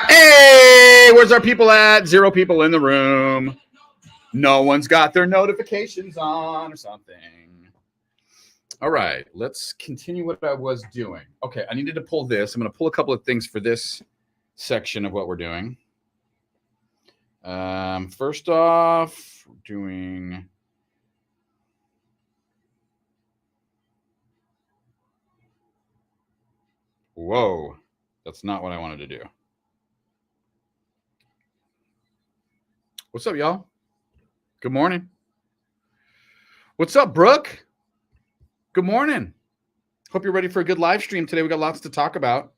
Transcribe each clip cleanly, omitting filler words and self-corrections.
Hey, where's our people at? 0 people in the room. No one's got their notifications on or something. All right, let's continue what I was doing. Okay, I needed to pull this. I'm going to pull a couple of things for this section of what we're doing. First off, we're doing... Whoa, that's not what I wanted to do. What's up, y'all? Good morning. What's up, Brooke? Good morning. Hope you're ready for a good live stream today. We got lots to talk about.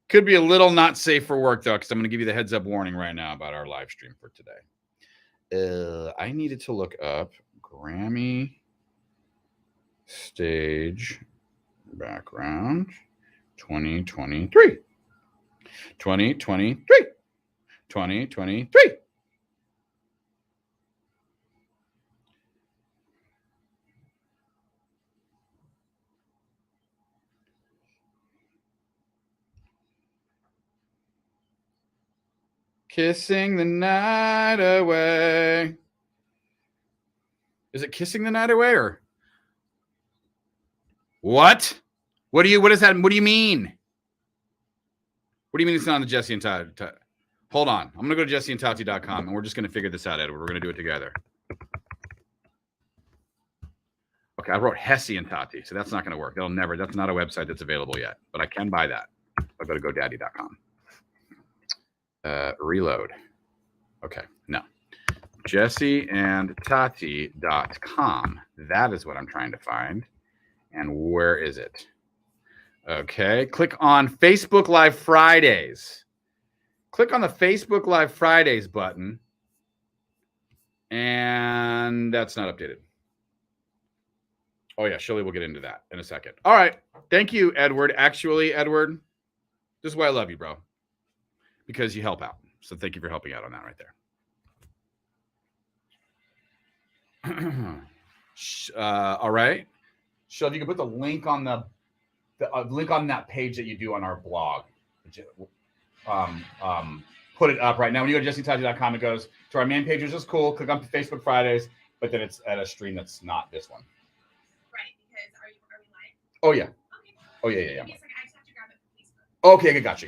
Could be a little not safe for work, though, because I'm going to give you the heads up warning right now about our live stream for today. I needed to look up Grammy stage background 2023. 2023. 2023. Kissing the night away. Is it kissing the night away or what? What is that? What do you mean? What do you mean it's not on the Jesse and Tati? Hold on. I'm going to go to jesseandtati.com and we're just going to figure this out, Edward. We're going to do it together. Okay, I wrote Hesse and Tati, so that's not going to work. That's not a website that's available yet, but I can buy that. I'll go to GoDaddy.com. Reload. Okay, no. jesseandtati.com. That is what I'm trying to find. And where is it? Okay, click on Facebook Live Fridays. Click on the Facebook Live Fridays button. And that's not updated. Oh, yeah, Shirley will get into that in a second. All right. Thank you, Edward. Actually, Edward, this is why I love you, bro. Because you help out. So thank you for helping out on that right there. All right. Shirley, you can put the link on the link on that page that you do on our blog. Put it up right now. When you go to jesseandtati.com, it goes to our main page, which is cool. Click on Facebook Fridays, but then it's at a stream that's not this one. Right, because are we live? Oh, yeah. Okay. Oh, yeah. I just have to grab it from Facebook. Okay, gotcha.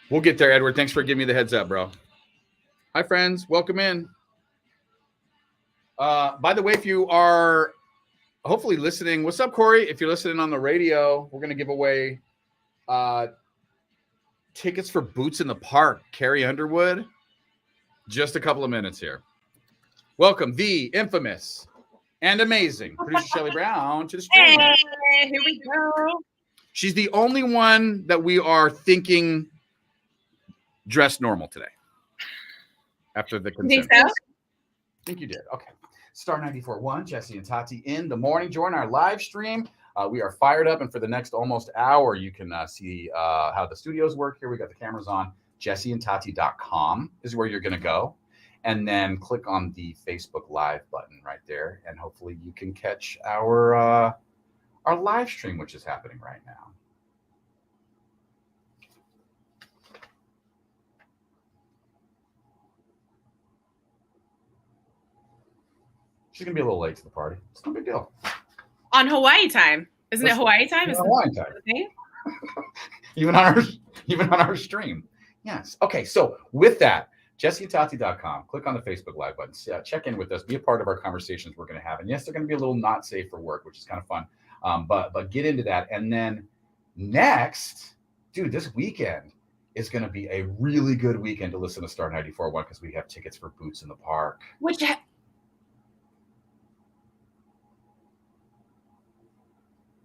We'll get there, Edward. Thanks for giving me the heads up, bro. Hi, friends. Welcome in. By the way, if you are hopefully listening, what's up, Corey? If you're listening on the radio, we're going to give away tickets for Boots in the Park. Carrie Underwood. Just a couple of minutes here. Welcome, the infamous and amazing producer Shelley Brown to the stream. Hey, here we go. She's the only one that we are thinking dressed normal today. After the consent. Think so? I think you did. Okay. Star 94.1, Jesse and Tati in the morning. Join our live stream. We are fired up, and for the next almost hour, you can see how the studios work here. We got the cameras on. jesseandtati.com is where you're going to go. And then click on the Facebook Live button right there, and hopefully you can catch our live stream, which is happening right now. She's going to be a little late to the party. It's no big deal. On Hawaii time. Isn't it Hawaii time? Hawaii time. Even on our stream. Yes. Okay, so with that, jesseandtati.com. Click on the Facebook Live button. Check in with us. Be a part of our conversations we're going to have. And yes, they're going to be a little not safe for work, which is kind of fun. But get into that. And then next, dude, this weekend is going to be a really good weekend to listen to Star 94.1 because we have tickets for Boots in the Park.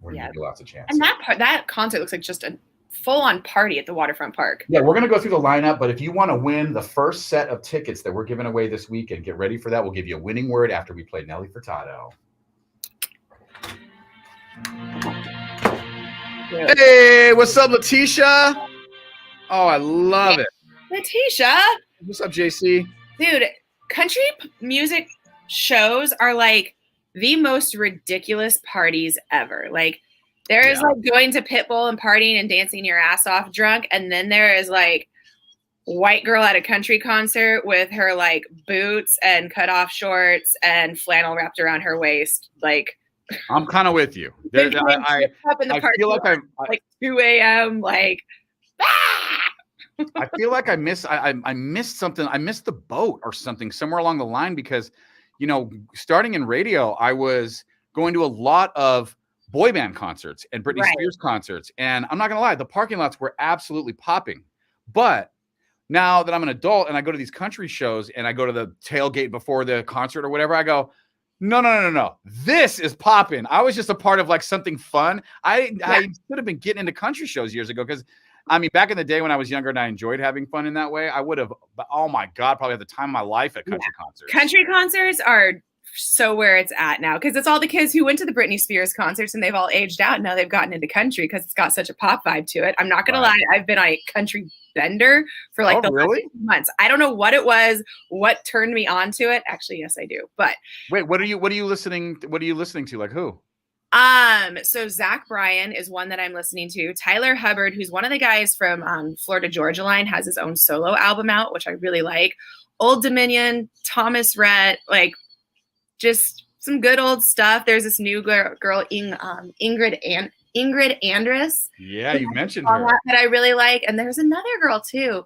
We're going to give you lots of chances. And that concert looks like just a full-on party at the waterfront park. Yeah, we're going to go through the lineup, but if you want to win the first set of tickets that we're giving away this weekend, get ready for that. We'll give you a winning word after we play Nelly Furtado. Hey, what's up, Letitia? Oh, I love it. Letitia. What's up, JC? Dude, country music shows are like the most ridiculous parties ever. Like, There is like going to Pitbull and partying and dancing your ass off drunk. And then there is like white girl at a country concert with her like boots and cut off shorts and flannel wrapped around her waist. Like, I'm kind of with you. I feel like I'm like 2 a.m. Like, I feel like I missed something. I missed the boat or something somewhere along the line because, you know, starting in radio, I was going to a lot of boy band concerts and Britney Spears concerts. And I'm not going to lie, the parking lots were absolutely popping. But now that I'm an adult and I go to these country shows and I go to the tailgate before the concert or whatever, I go, no. This is popping. I was just a part of like something fun. I should have been getting into country shows years ago because, I mean, back in the day when I was younger and I enjoyed having fun in that way, I would have, oh my God, probably at the time of my life at country concerts. Country concerts are so where it's at now because it's all the kids who went to the Britney Spears concerts and they've all aged out. And now they've gotten into country because it's got such a pop vibe to it. I'm not going to lie. I've been on a country bender for like the last 2 months. I don't know what it was, what turned me on to it. Actually, yes, I do. But wait, what are you listening to? Like who? So Zach Bryan is one that I'm listening to. Tyler Hubbard, who's one of the guys from Florida Georgia Line, has his own solo album out, which I really like. Old Dominion, Thomas Rhett, like just some good old stuff. There's this new girl Ingrid Andress. Yeah, you mentioned her. That I really like. And there's another girl too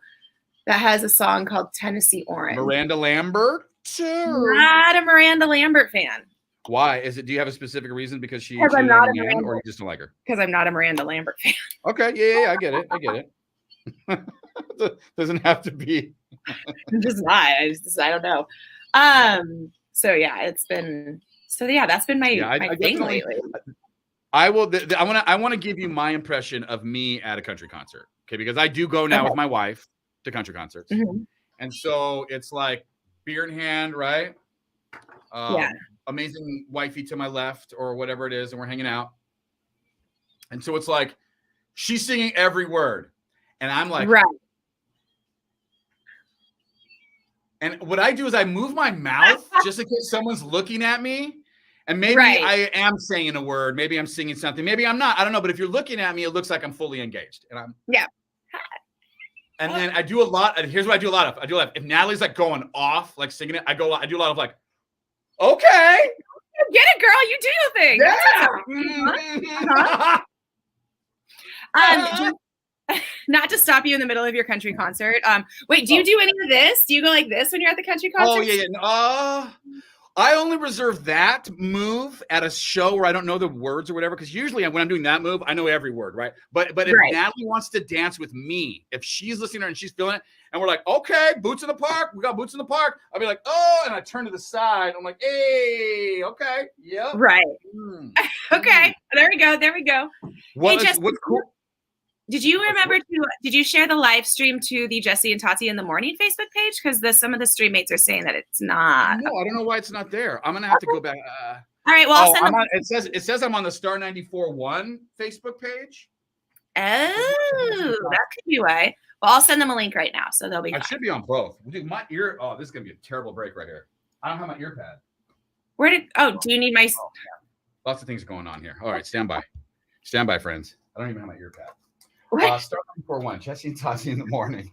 that has a song called Tennessee Orange. Miranda Lambert? Not a Miranda Lambert fan. Why? Do you have a specific reason because she I'm not a man, or you just don't like her? Because I'm not a Miranda Lambert fan. Okay, yeah, I get it. Doesn't have to be. I'm just not. I don't know. So yeah, that's been my thing lately. I want to give you my impression of me at a country concert. Okay, because I do go now with my wife to country concerts. Mm-hmm. And so it's like beer in hand, right? Amazing wifey to my left or whatever it is, and we're hanging out. And so it's like she's singing every word, and I'm like, right. And what I do is I move my mouth just in case someone's looking at me, and maybe I am saying a word, maybe I'm singing something, maybe I'm not. I don't know, but if you're looking at me, it looks like I'm fully engaged, and I'm And then I do a lot. Here's what I do a lot of. If Natalie's like going off, like singing it, I do a lot of like. Okay. Get it, girl. You do your thing. Yeah. Not to stop you in the middle of your country concert. Wait, do you do any of this? Do you go like this when you're at the country concert? Oh, yeah. I only reserve that move at a show where I don't know the words or whatever, because usually when I'm doing that move, I know every word, right? But if Natalie wants to dance with me, if she's listening to her and she's feeling it, and we're like, okay, boots in the park, we got boots in the park, I'll be like, oh, and I turn to the side. I'm like, hey, okay, yeah, right, okay, there we go. What's cool? Did you remember did you share the live stream to the Jesse and Tati in the Morning Facebook page? Because some of the stream mates are saying that it's not. No, I don't know why it's not there. I'm gonna have to go back. All right, well, I'll send it says I'm on the Star 94.1 Facebook page. Oh, that could be why. Well, I'll send them a link right now, so they'll be fine. I should be on both. Dude, my ear. Oh, this is gonna be a terrible break right here. I don't have my ear pad. Do you need my? Oh, yeah. Lots of things going on here. All right, stand by, friends. I don't even have my ear pad. Star 94.1, Jesse and Tati in the morning.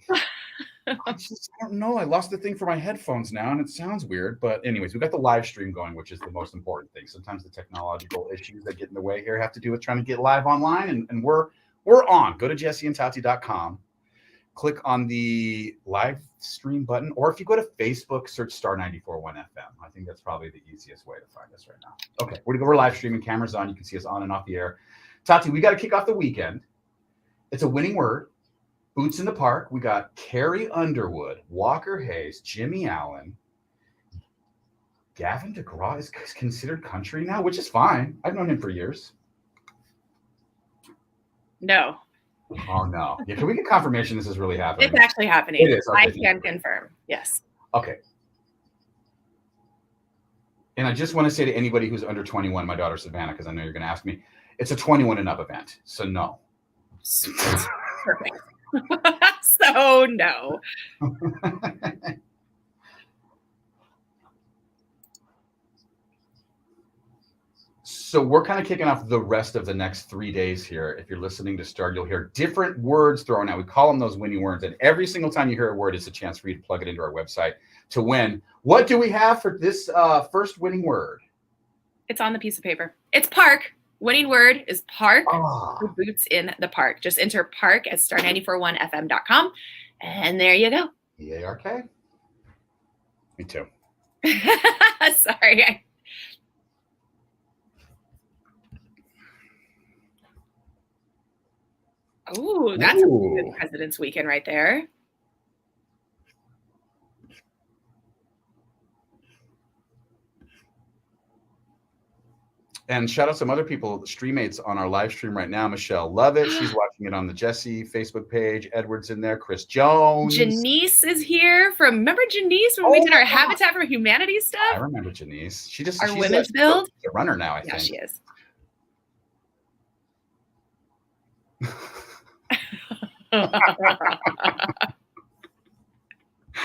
I don't know. I lost the thing for my headphones now, and it sounds weird. But anyways, we got the live stream going, which is the most important thing. Sometimes the technological issues that get in the way here have to do with trying to get live online, and we're on. Go to jesseandtati.com, click on the live stream button, or if you go to Facebook, search Star 94.1 FM. I think that's probably the easiest way to find us right now. Okay, we're live streaming, cameras on. You can see us on and off the air. Tati, we got to kick off the weekend. It's a winning word. Boots in the Park. We got Carrie Underwood, Walker Hayes, Jimmy Allen. Gavin DeGraw is considered country now, which is fine. I've known him for years. No. Oh, no. Yeah, can we get confirmation this is really happening? It's actually happening. It is. Okay. I can confirm. Yes. Okay. And I just want to say to anybody who's under 21, my daughter Savannah, because I know you're going to ask me, it's a 21 and up event. So no. Perfect. So no. So we're kind of kicking off the rest of the next 3 days here. If you're listening to start, you'll hear different words thrown out. We call them those winning words. And every single time you hear a word, it's a chance for you to plug it into our website to win. What do we have for this first winning word? It's on the piece of paper. It's park. Winning word is park. Oh. For Boots in the Park. Just enter park at star941fm.com. And there you go. E-A-R-K. Me too. Sorry. Oh, that's a good President's Weekend right there. And shout out some other people, streammates on our live stream right now. Michelle Lovett, she's watching it on the Jesse Facebook page. Edward's in there. Chris Jones. Janice is here from, remember Janice when we did our Habitat for Humanity stuff? I remember Janice. She's women's build. A runner now, I think. Yeah, she is.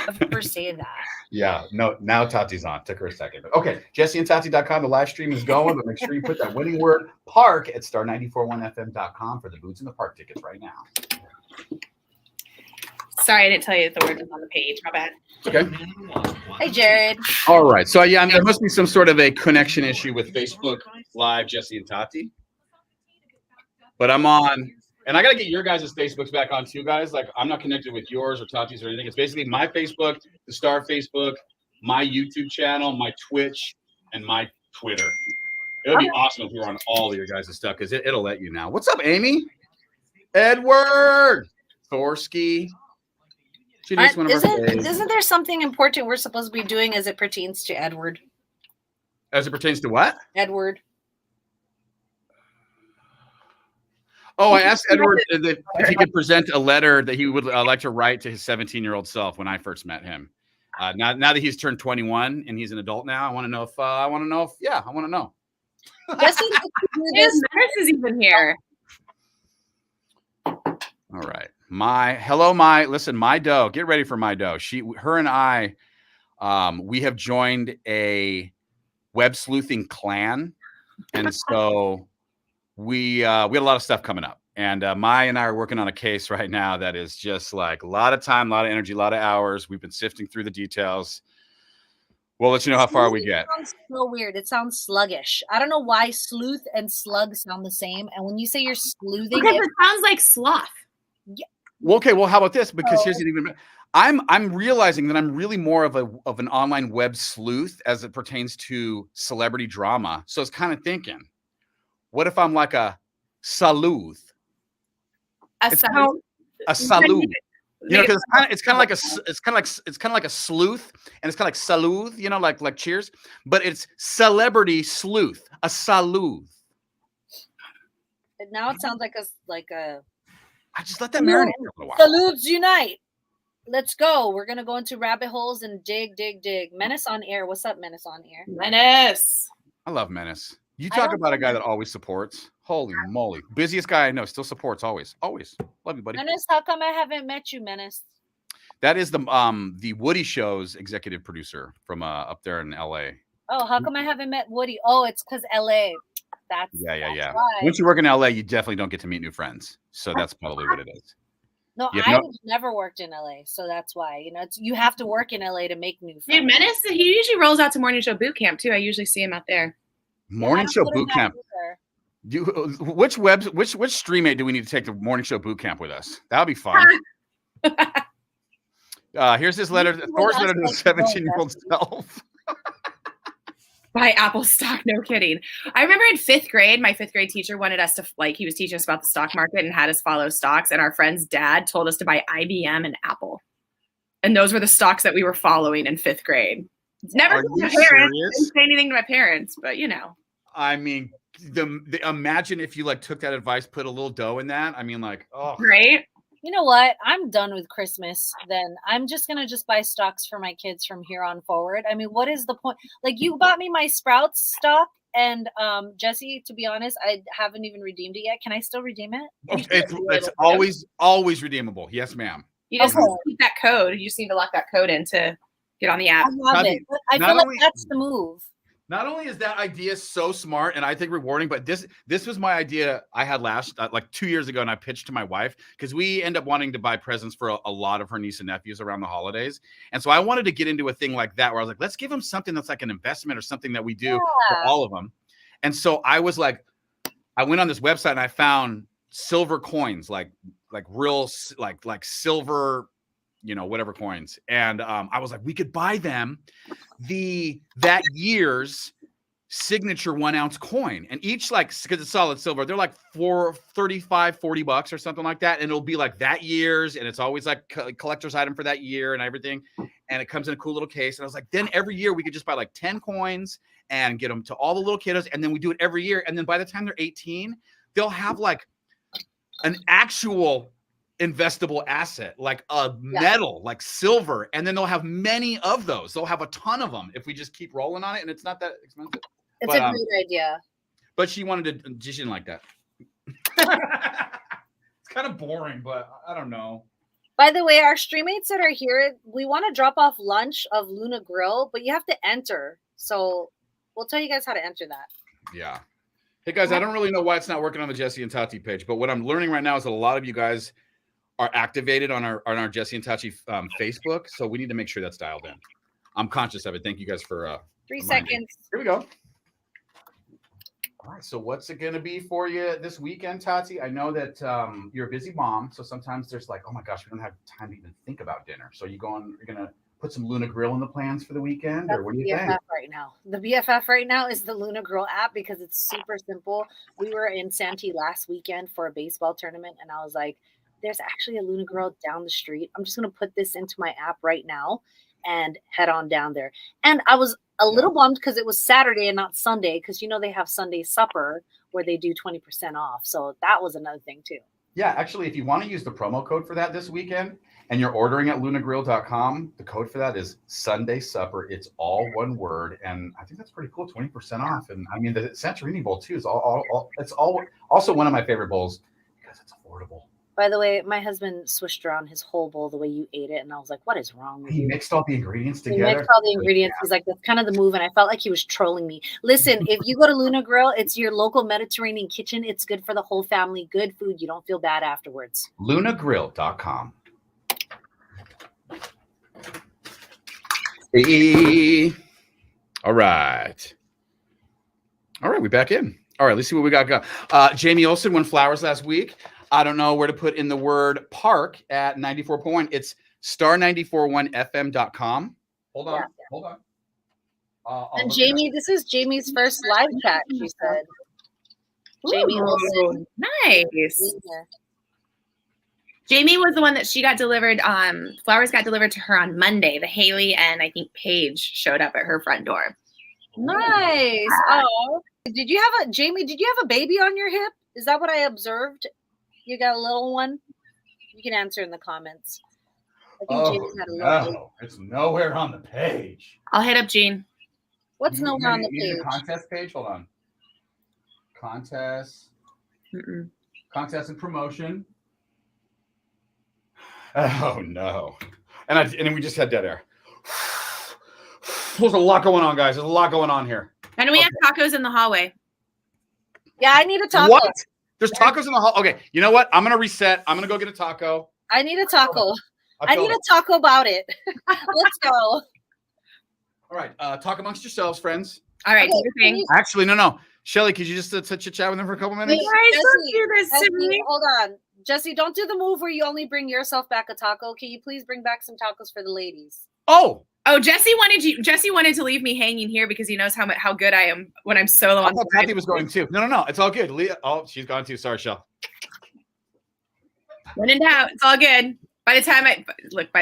I've never say that. Yeah, no, now Tati's on. Took her a second. But okay, JesseandTati.com. The live stream is going, but make sure you put that winning word park at star941fm.com for the Boots in the Park tickets right now. Sorry, I didn't tell you that the word was on the page. My bad. Okay. Hey, Jared. All right. So yeah, there must be some sort of a connection issue with Facebook Live, Jesse and Tati. But I'm on. And I got to get your guys' Facebooks back on too, guys. Like, I'm not connected with yours or Tati's or anything. It's basically my Facebook, the Star Facebook, my YouTube channel, my Twitch, and my Twitter. It would be awesome if we were on all of your guys' stuff because it'll let you now. What's up, Amy? Edward! Thorsky. Isn't there something important we're supposed to be doing as it pertains to Edward? As it pertains to what? Edward. Oh, I asked Edward if he could present a letter that he would like to write to his 17-year-old self when I first met him. Now that he's turned 21 and he's an adult now, I want to know if I want to know. Jesse, His nurse is even here. All right. My doe. Get ready for my doe. Her and I, we have joined a web sleuthing clan. And so we had a lot of stuff coming up, and Mai and I are working on a case right now that is just like a lot of time, a lot of energy, a lot of hours. We've been sifting through the details. We'll let you know how far we get. It sounds so weird. It sounds sluggish. I don't know why sleuth and slug sound the same. And when you say you're sleuthing, Because it sounds like sloth. Yeah. Well, okay. Well, how about this? Because here's even. I'm realizing that I'm really more of an online web sleuth as it pertains to celebrity drama. So it's kind of thinking, what if I'm like a saleuth? A saleuth. You know, because it's kind of like a sleuth, and it's kind of like saleuth. You know, like Cheers, but it's celebrity sleuth, a saleuth. Now it sounds like a. I just let that marinate for a little while. Salutes unite. Let's go. We're gonna go into rabbit holes and dig. Menace on air. What's up, Menace on air? Menace. I love Menace. You talk about a guy that always supports. Holy moly. Busiest guy I know, still supports always. Always. Love you, buddy. Menace, how come I haven't met you, Menace? That is the Woody Show's executive producer from up there in LA. Oh, how come I haven't met Woody? Oh, it's because LA. That's yeah. Why. Once you work in LA, you definitely don't get to meet new friends. So that's probably what it is. No, I've never worked in LA, so that's why. You know, you have to work in LA to make new friends. Dude, Menace, he usually rolls out to Morning Show Boot Camp too. I usually see him out there. Morning Show Boot Camp. Which streammate do we need to take to Morning Show Boot Camp with us? That'll be fun. Here's his letter. Thor's letter to his 17-year-old self. Buy Apple stock. No kidding. I remember in 5th grade, my 5th grade teacher wanted us to, he was teaching us about the stock market and had us follow stocks. And our friend's dad told us to buy IBM and Apple. And those were the stocks that we were following in 5th grade. Never told my parents. Didn't say anything to my parents, but you know. I mean, imagine if you took that advice, put a little dough in that. I mean, oh. Right? You know what? I'm done with Christmas. Then I'm just gonna buy stocks for my kids from here on forward. I mean, what is the point? You bought me my Sprouts stock, and Jesse, to be honest, I haven't even redeemed it yet. Can I still redeem it? It's always redeemable. Yes, ma'am. You just need to keep that code. You just need to lock that code in to get on the app. I love it. I feel like that's the move. Not only is that idea so smart and I think rewarding, but this was my idea I had last like 2 years ago, and I pitched to my wife because we end up wanting to buy presents for a lot of her niece and nephews around the holidays. And so I wanted to get into a thing like that where I was like, let's give them something that's like an investment or something that we do for all of them. And so I was like, I went on this website and I found silver coins, like real like silver, you know, whatever coins. And I was like, we could buy them that year's signature 1 ounce coin, and each, like, because it's solid silver, they're like $35-$40 or something like that, and it'll be like that year's, and it's always like collector's item for that year and everything, and it comes in a cool little case. And I was like, then every year we could just buy like 10 coins and get them to all the little kiddos, and then we do it every year, and then by the time they're 18 they'll have like an actual investable asset, like a metal, like silver, and then they'll have many of those. They'll have a ton of them if we just keep rolling on it, and it's not that expensive. It's a great idea. But she wanted to, she didn't like that. It's kind of boring, but I don't know. By the way, our streammates that are here, we want to drop off lunch of Luna Grill, but you have to enter. So we'll tell you guys how to enter that. Yeah. Hey guys, I don't really know why it's not working on the Jesse and Tati page, but what I'm learning right now is that a lot of you guys are activated on our Jesse and Tati Facebook, so we need to make sure that's dialed in. I'm conscious of it. Thank you guys for 3 seconds. Here we go. All right, so what's it going to be for you this weekend, Tati? I know that you're a busy mom, so sometimes there's like, oh my gosh, we don't have time to even think about dinner. So you're going to put some Luna Grill in the plans for the weekend, or what do you think? Right now, the BFF right now is the Luna Grill app because it's super simple. We were in Santee last weekend for a baseball tournament, and I was like, there's actually a Luna Grill down the street. I'm just going to put this into my app right now and head on down there. And I was a little bummed because it was Saturday and not Sunday, because, you know, they have Sunday supper where they do 20% off. So that was another thing too. Yeah, actually, if you want to use the promo code for that this weekend and you're ordering at lunagrill.com, the code for that is Sunday Supper. It's all one word. And I think that's pretty cool, 20% off. And I mean, the Santorini Bowl too is it's also one of my favorite bowls because it's affordable. By the way, my husband swished around his whole bowl the way you ate it, and I was like, what is wrong with you? He mixed all the ingredients together. He mixed all the ingredients. He's like, that's kind of the move, and I felt like he was trolling me. Listen, if you go to Luna Grill, it's your local Mediterranean kitchen. It's good for the whole family. Good food. You don't feel bad afterwards. Lunagrill.com. Hey. All right, we back in. All right, let's see what we got. Jamie Olsen won flowers last week. I don't know where to put in the word park at 94.1. It's star941fm.com. Hold on. And Jamie, this is Jamie's first live chat, she said. Jamie Olsen. Nice. Jamie was the one that she got delivered. Flowers got delivered to her on Monday. The Haley and I think Paige showed up at her front door. Nice. Oh, did you have a baby on your hip? Is that what I observed? You got a little one? You can answer in the comments. I think Jamie had a little one. It's nowhere on the page. I'll hit up Jean. What's nowhere on the page? The contest page? Hold on. Contest. Contest and promotion. Oh, no. And then we just had dead air. There's a lot going on, guys. There's a lot going on here. And we have tacos in the hallway. Yeah, I need a taco. What? There's tacos in the hall. Okay, you know what? I'm going to reset. I'm going to go get a taco. I need a taco. I need a taco about it. Let's go. All right. Talk amongst yourselves, friends. All right. Okay, actually, no. Shelly, could you just chit-chat with them for a couple minutes? Hold on. Jesse, don't do the move where you only bring yourself back a taco. Can you please bring back some tacos for the ladies? Oh, Jesse wanted to leave me hanging here because he knows how good I am when I'm solo. I thought Tati was going too. No. It's all good. Leah, she's gone too. Sorry, Shell. When in doubt, it's all good. By the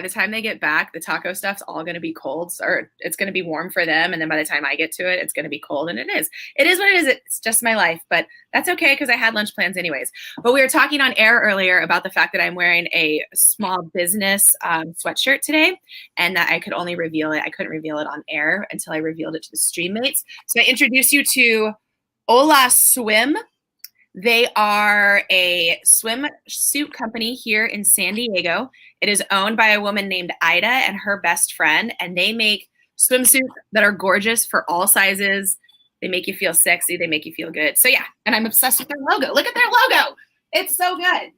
time they get back, the taco stuff's all going to be cold, or it's going to be warm for them. And then by the time I get to it, it's going to be cold. And it is what it is. It's just my life, but that's okay because I had lunch plans anyways. But we were talking on air earlier about the fact that I'm wearing a small business sweatshirt today, and that I could only reveal it. I couldn't reveal it on air until I revealed it to the stream mates. So I introduce you to Ola Swim. They are a swimsuit company here in San Diego. It is owned by a woman named Ida and her best friend, and they make swimsuits that are gorgeous for all sizes. They make you feel sexy. They make you feel good. So yeah, and I'm obsessed with their logo. Look at their logo. It's so good.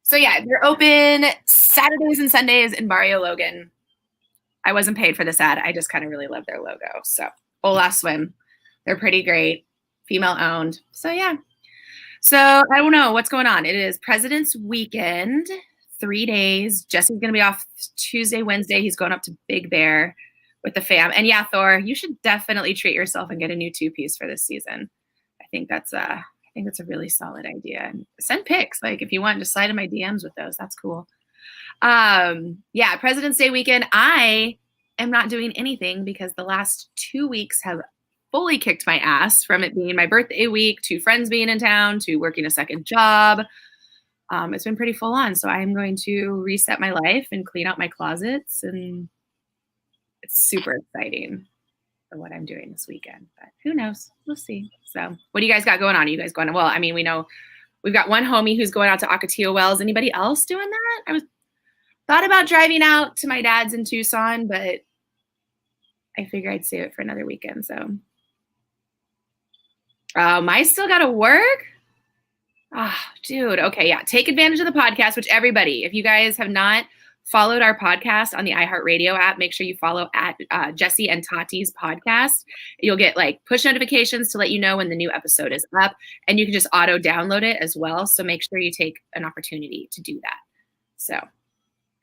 So yeah, they're open Saturdays and Sundays in Barrio Logan. I wasn't paid for this ad. I just kind of really love their logo. So Ola Swim. They're pretty great. Female owned. So yeah. So I don't know what's going on. It is President's Weekend, 3 days. Jesse's going to be off Tuesday, Wednesday. He's going up to Big Bear with the fam. And yeah, Thor, you should definitely treat yourself and get a new 2-piece for this season. I think that's a really solid idea. And send pics. Like if you want, just slide in my DMs with those. That's cool. Yeah, President's Day weekend. I am not doing anything because the last 2 weeks have fully kicked my ass, from it being my birthday week to friends being in town to working a second job. It's been pretty full on. So I'm going to reset my life and clean out my closets, and it's super exciting for what I'm doing this weekend, but who knows? We'll see. So what do you guys got going on? Are you guys going to, well, I mean, we know we've got one homie who's going out to Ocotillo Wells. Anybody else doing that? Thought about driving out to my dad's in Tucson, but I figure I'd save it for another weekend. So I still got to work. Dude. Okay. Yeah. Take advantage of the podcast, which everybody, if you guys have not followed our podcast on the iHeartRadio app, make sure you follow at Jesse and Tati's podcast. You'll get like push notifications to let you know when the new episode is up, and you can just auto download it as well. So make sure you take an opportunity to do that. So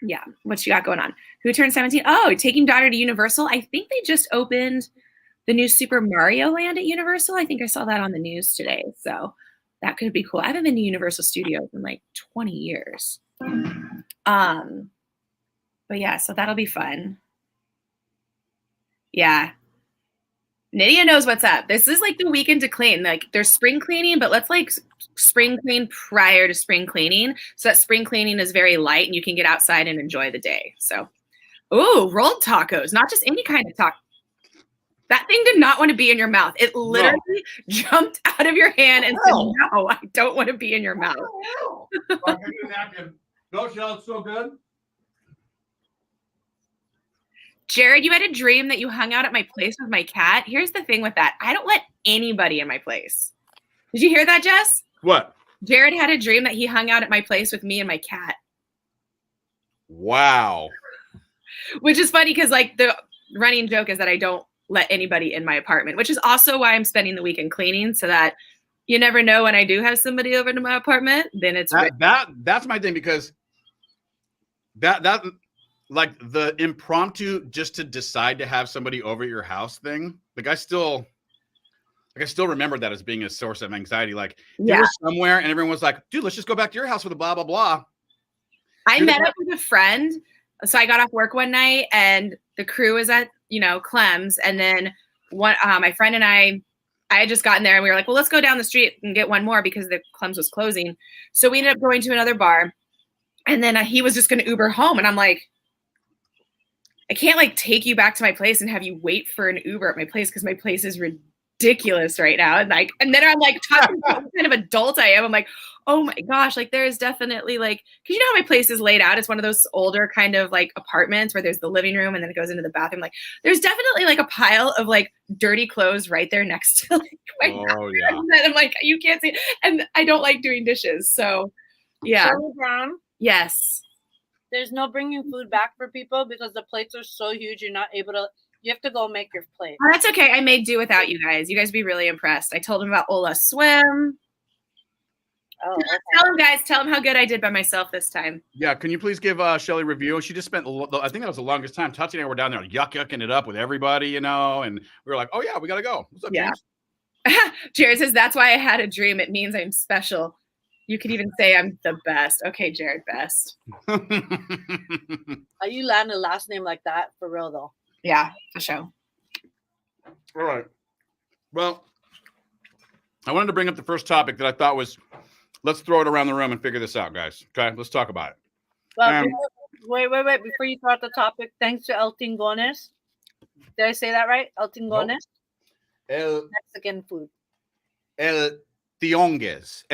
yeah, what you got going on? Who turned 17? Oh, taking daughter to Universal. I think they just opened the new Super Mario Land at Universal. I think I saw that on the news today. So that could be cool. I haven't been to Universal Studios in like 20 years. But yeah, so that'll be fun. Yeah. Nydia knows what's up. This is like the weekend to clean. Like there's spring cleaning, but let's like spring clean prior to spring cleaning. So that spring cleaning is very light and you can get outside and enjoy the day. So, ooh, rolled tacos, not just any kind of taco. That thing did not want to be in your mouth. It literally jumped out of your hand and said, no, I don't want to be in your mouth. I'll give you a napkin. No, Shell, it's so good. Jared, you had a dream that you hung out at my place with my cat. Here's the thing with that. I don't let anybody in my place. Did you hear that, Jess? What? Jared had a dream that he hung out at my place with me and my cat. Wow. Which is funny because like the running joke is that I don't let anybody in my apartment, which is also why I'm spending the weekend cleaning, so that you never know when I do have somebody over to my apartment, then it's that's my thing, because that like the impromptu just to decide to have somebody over your house thing, like I still remember that as being a source of anxiety. Like you were somewhere and everyone was like, dude, let's just go back to your house with a blah blah blah. I met up with a friend. So I got off work one night and the crew was at, Clem's, and then my friend and I had just gotten there and we were like, well, let's go down the street and get one more because the Clem's was closing. So we ended up going to another bar, and then he was just going to Uber home. And I'm like, I can't like take you back to my place and have you wait for an Uber at my place because my place is ridiculous right now. And then I'm like talking about what kind of adult I am. I'm like, oh my gosh, like there's definitely like, because you know how my place is laid out. It's one of those older kind of like apartments where there's the living room and then it goes into the bathroom. Like there's definitely like a pile of like dirty clothes right there next to like my bathroom. Yeah. And I'm like, you can't see. And I don't like doing dishes. So yeah. Charlie Brown? Yes. There's no bringing food back for people because the plates are so huge. You're not able to, you have to go make your plate. Oh, that's okay. I made do without you guys. You guys would be really impressed. I told him about Ola Swim. Oh, okay. Tell them how good I did by myself this time. Yeah, can you please give Shelly a review? She just spent, I think that was the longest time. Tati and I were down there yucking it up with everybody, and we were like, oh yeah, we got to go. What's up, James? Jared says, that's why I had a dream. It means I'm special. You could even say I'm the best. Okay, Jared, best. Are you landing a last name like that? For real, though. Yeah, for sure. All right. Well, I wanted to bring up the first topic that I thought was, let's throw it around the room and figure this out, guys. Okay, let's talk about it. Well, wait. Before you throw out the topic, thanks to El Tingones. Did I say that right? El Tingones? Nope. Mexican food. El Tiongues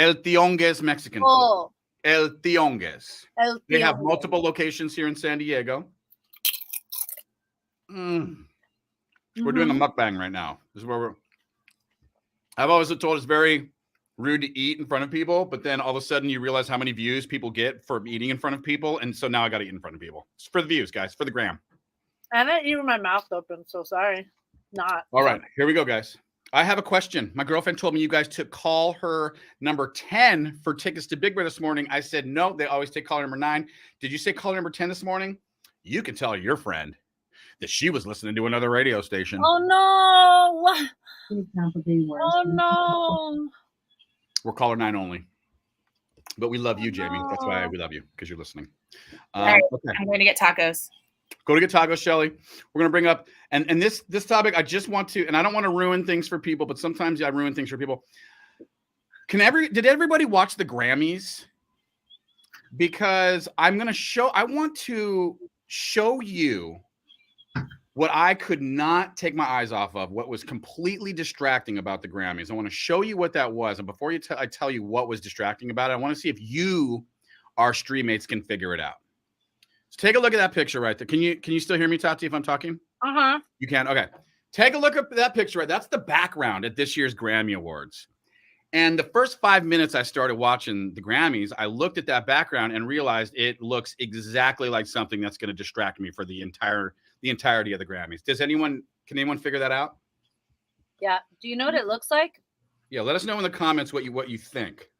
Mexican food. El Tiongues. They have multiple locations here in San Diego. We're doing a mukbang right now. This is where I've always been told it's very rude to eat in front of people, but then all of a sudden you realize how many views people get for eating in front of people, and so now I got to eat in front of people. It's for the views, guys, for the gram. I didn't eat with my mouth open, so sorry. Not. All right, here we go, guys. I have a question. My girlfriend told me you guys took call her number 10 for tickets to Big Bear this morning. I said no. They always take caller number 9. Did you say caller number 10 this morning? You can tell your friend that she was listening to another radio station. Oh no! Oh no! We're caller 9 only. But we love you, Jamie. That's why we love you, because you're listening. Right. Okay. I'm going to get tacos. Go to get tacos, Shelly. We're going to bring up, and this topic, I just want to, and I don't want to ruin things for people, but sometimes I ruin things for people. Did everybody watch the Grammys? Because I want to show you what I could not take my eyes off of, what was completely distracting about the Grammys. I want to show you what that was. And before I tell you what was distracting about it, I want to see if you, our stream mates, can figure it out. So take a look at that picture right there. Can you still hear me, Tati, if I'm talking? Uh-huh. You can? Okay. Take a look at that picture right. That's the background at this year's Grammy Awards. And the first 5 minutes I started watching the Grammys, I looked at that background and realized it looks exactly like something that's going to distract me for the entirety of the Grammys. Can anyone figure that out? Yeah. Do you know what it looks like? Yeah, let us know in the comments what you think.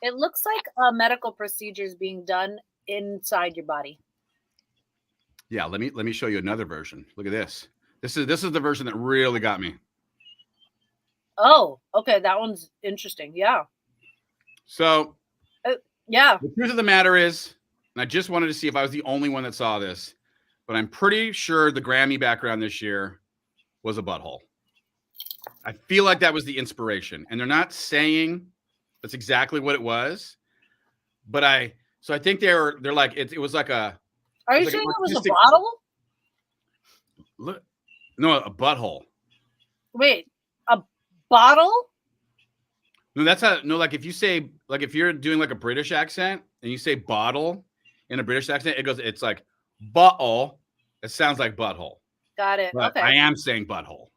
It looks like medical procedures being done inside your body. Yeah, let me show you another version. Look at this. This is the version that really got me. Oh, okay. That one's interesting. Yeah. So, yeah. the truth of the matter is, and I just wanted to see if I was the only one that saw this, but I'm pretty sure the Grammy background this year was a butthole. I feel like that was the inspiration, and they're not saying that's exactly what it was, but I think they're like it was like a. Are you saying it was a bottle? Look, no, a butthole. Wait, a bottle? No, that's how. No, like if you say, like if you're doing like a British accent and you say bottle in a British accent, it's like butthole. It sounds like butthole. Got it. But okay. I am saying butthole.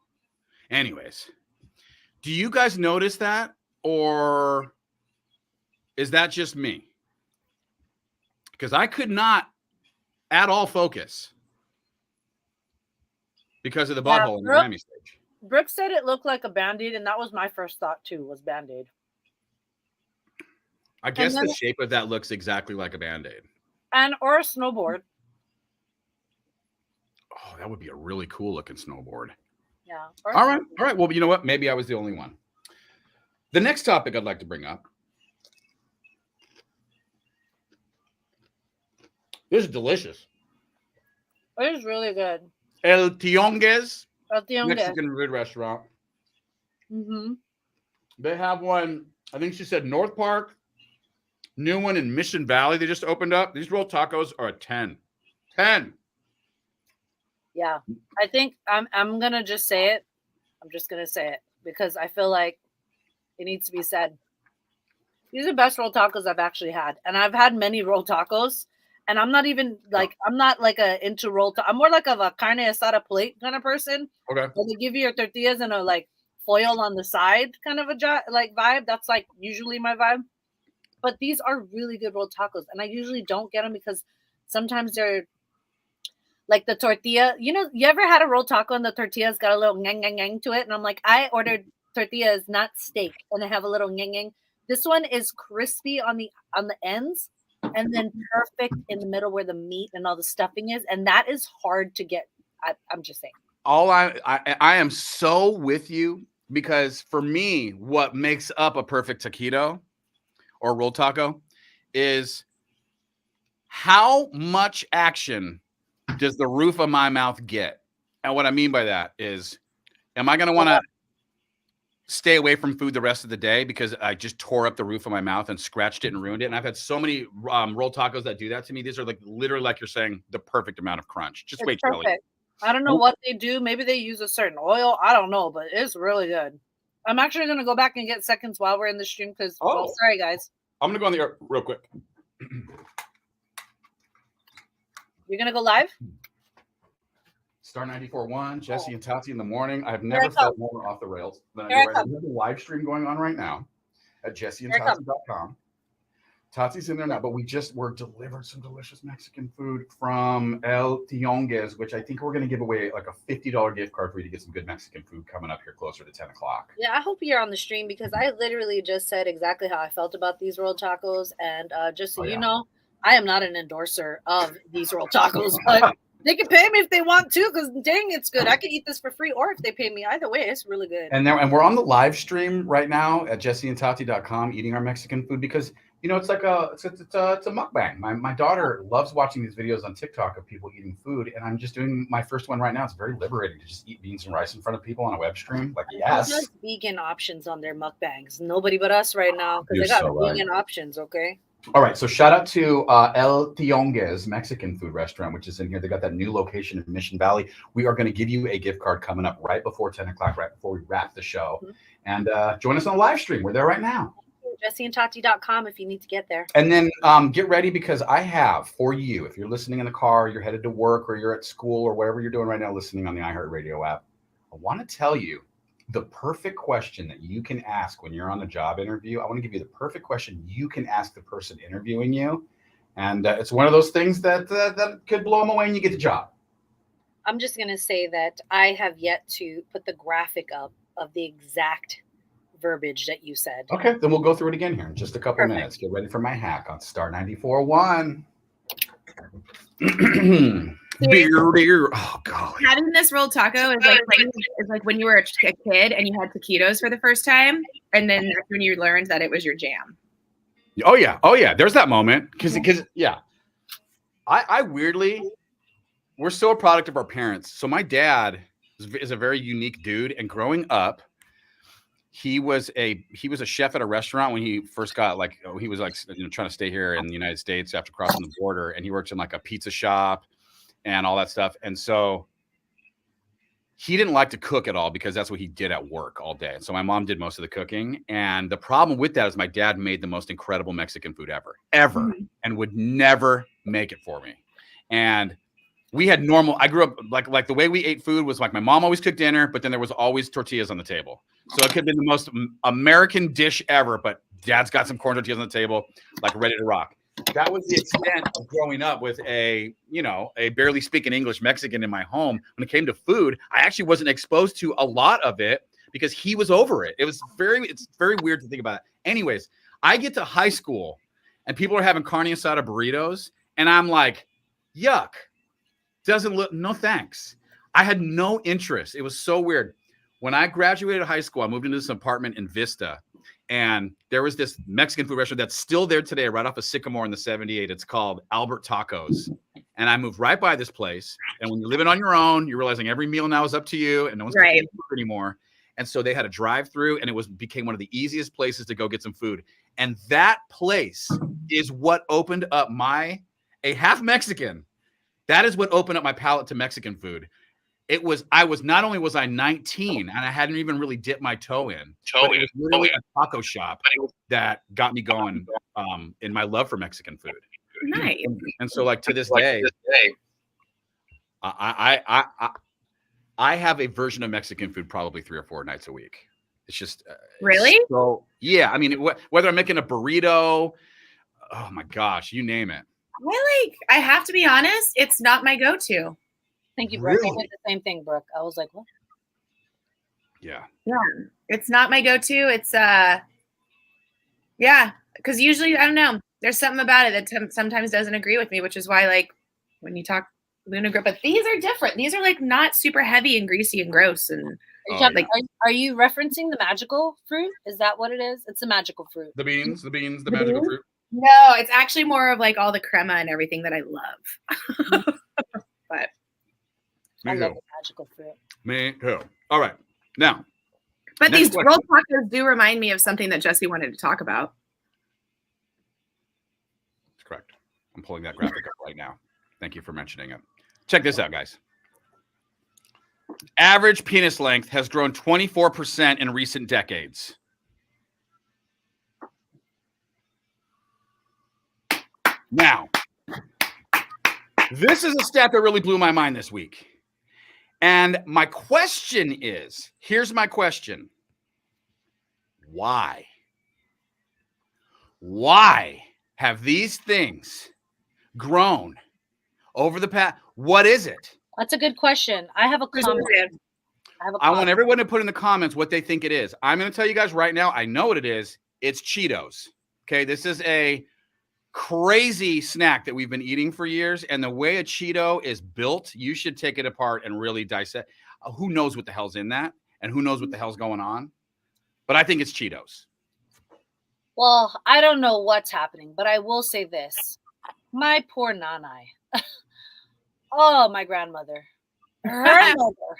Anyways, do you guys notice that, or is that just me? Because I could not at all focus because of the butthole in the Grammy stage. Brooke said it looked like a Band-Aid, and that was my first thought too, was Band-Aid. I guess the shape of that looks exactly like a Band-Aid. Or a snowboard. Oh, that would be a really cool looking snowboard. Yeah. All right. Well, you know what? Maybe I was the only one. The next topic I'd like to bring up. This is delicious. It is really good. El Tionguez. El Tionguez. Mexican food restaurant. Mm-hmm. They have one, I think she said North Park. New one in Mission Valley they just opened up. These rolled tacos are a 10. 10. Yeah. I think I'm going to just say it. I'm just going to say it because I feel like it needs to be said. These are the best rolled tacos I've actually had. And I've had many rolled tacos. And I'm not even like, I'm not like into rolled tacos. I'm more like of a carne asada plate kind of person. Okay. Where they give you your tortillas and a like foil on the side kind of a vibe. That's like usually my vibe. But these are really good rolled tacos. And I usually don't get them because sometimes they're like the tortilla. You know, you ever had a rolled taco and the tortilla's got a little ngang to it? And I'm like, I ordered tortillas, not steak. And they have a little ngang. This one is crispy on the ends and then perfect in the middle where the meat and all the stuffing is. And that is hard to get. I'm just saying. I am so with you because for me, what makes up a perfect taquito or rolled taco is how much action does the roof of my mouth get? And what I mean by that is, am I going to want to stay away from food the rest of the day because I just tore up the roof of my mouth and scratched it and ruined it? And I've had so many rolled tacos that do that to me. These are like literally, like you're saying, the perfect amount of crunch. Just wait, Charlie. I don't know what they do. Maybe they use a certain oil. I don't know, but it's really good. I'm actually going to go back and get seconds while we're in the stream because, sorry, guys. I'm going to go on the air real quick. You're going to go live? Star 94.1, Jesse and Tati in the morning. I've Here never I felt more off the rails than I do Here I right now. come. We have a live stream going on right now at Here I jesseandtati.com. Tati's in there now, but we're delivered some delicious Mexican food from El Tionguez, which I think we're going to give away like a $50 gift card for you to get some good Mexican food coming up here closer to 10 o'clock. Yeah, I hope you're on the stream because I literally just said exactly how I felt about these rolled tacos. And just so you know, I am not an endorser of these rolled tacos, but they can pay me if they want to because dang, it's good. I can eat this for free, or if they pay me, either way, it's really good. And we're on the live stream right now at jesseandtati.com eating our Mexican food because it's like it's a mukbang. My daughter loves watching these videos on TikTok of people eating food, and I'm just doing my first one right now. It's very liberating to just eat beans and rice in front of people on a web stream. Like, yes. Who does vegan options on their mukbangs? Nobody but us right now because they got vegan options, okay? All right, so shout out to El Tionguez Mexican food restaurant, which is in here. They got that new location in Mission Valley. We are going to give you a gift card coming up right before 10 o'clock, right before we wrap the show. Mm-hmm. And join us on the live stream. We're there right now. jesseandtati.com if you need to get there. And then get ready because I have for you, if you're listening in the car, you're headed to work, or you're at school, or whatever you're doing right now listening on the iHeartRadio app, I want to tell you the perfect question that you can ask when you're on a job interview. I want to give you the perfect question you can ask the person interviewing you. And it's one of those things that could blow them away and you get the job. I'm just going to say that I have yet to put the graphic up of the exact verbiage that you said. Okay, then we'll go through it again here in just a couple minutes. Get ready for my hack on Star 94.1. Oh golly. Having this rolled taco is like when you were a kid and you had taquitos for the first time, and then that's when you learned that it was your jam. Oh yeah. There's that moment because I weirdly, we're so a product of our parents. So my dad is a very unique dude, and growing up, he was a chef at a restaurant when he first got he was trying to stay here in the United States after crossing the border, and he worked in like a pizza shop and all that stuff. And so he didn't like to cook at all because that's what he did at work all day. So my mom did most of the cooking. And the problem with that is my dad made the most incredible Mexican food ever, and would never make it for me. And we had I grew up like the way we ate food was like my mom always cooked dinner, but then there was always tortillas on the table. So it could have been the most American dish ever, but dad's got some corn tortillas on the table, like ready to rock. That was the extent of growing up with a barely speaking English Mexican in my home. When it came to food, I actually wasn't exposed to a lot of it because he was over it. It's very weird to think about it. Anyways, I get to high school and people are having carne asada burritos, and I'm like, yuck. Doesn't look, no thanks. I had no interest. It was so weird. When I graduated high school, I moved into this apartment in Vista, and there was this Mexican food restaurant that's still there today, right off of Sycamore in the 78. It's called Albert Tacos. And I moved right by this place. And when you're living on your own, you're realizing every meal now is up to you, and no one's cooking food anymore. And so they had a drive-through, and it became one of the easiest places to go get some food. And that place is what opened up a half Mexican. That is what opened up my palate to Mexican food. Not only was I 19 and I hadn't even really dipped my toe in, but it was literally a taco shop that got me going in my love for Mexican food. Nice. And so like to this day, I have a version of Mexican food probably 3 or 4 nights a week. It's just really? So yeah, I mean, whether I'm making a burrito, oh my gosh, you name it. I have to be honest, it's not my go-to. Thank you, Brooke. Really? I did the same thing, Brooke. I was like, what? Yeah. It's not my go-to. It's because usually, I don't know, there's something about it that sometimes doesn't agree with me, which is why like when you talk Luna Grip, but these are different. These are like not super heavy and greasy and gross. And are you referencing the magical fruit? Is that what it is? It's the magical fruit. The beans, the magical fruit. No, it's actually more of like all the crema and everything that I love. But I love the magical fruit. Me too. All right. Now. But these rolled tacos do remind me of something that Jesse wanted to talk about. That's correct. I'm pulling that graphic up right now. Thank you for mentioning it. Check this out, guys. Average penis length has grown 24% in recent decades. Now, this is a stat that really blew my mind this week. And my question is, here's my question. Why? Why have these things grown over the past? What is it? That's a good question. I have a comment. I want everyone to put in the comments what they think it is. I'm going to tell you guys right now. I know what it is. It's Cheetos. Okay. This is a crazy snack that we've been eating for years. And the way a Cheeto is built, you should take it apart and really dissect. Who knows what the hell's in that? And who knows what the hell's going on? But I think it's Cheetos. Well, I don't know what's happening, but I will say this. My poor Nanai. Oh, my grandmother. Her mother.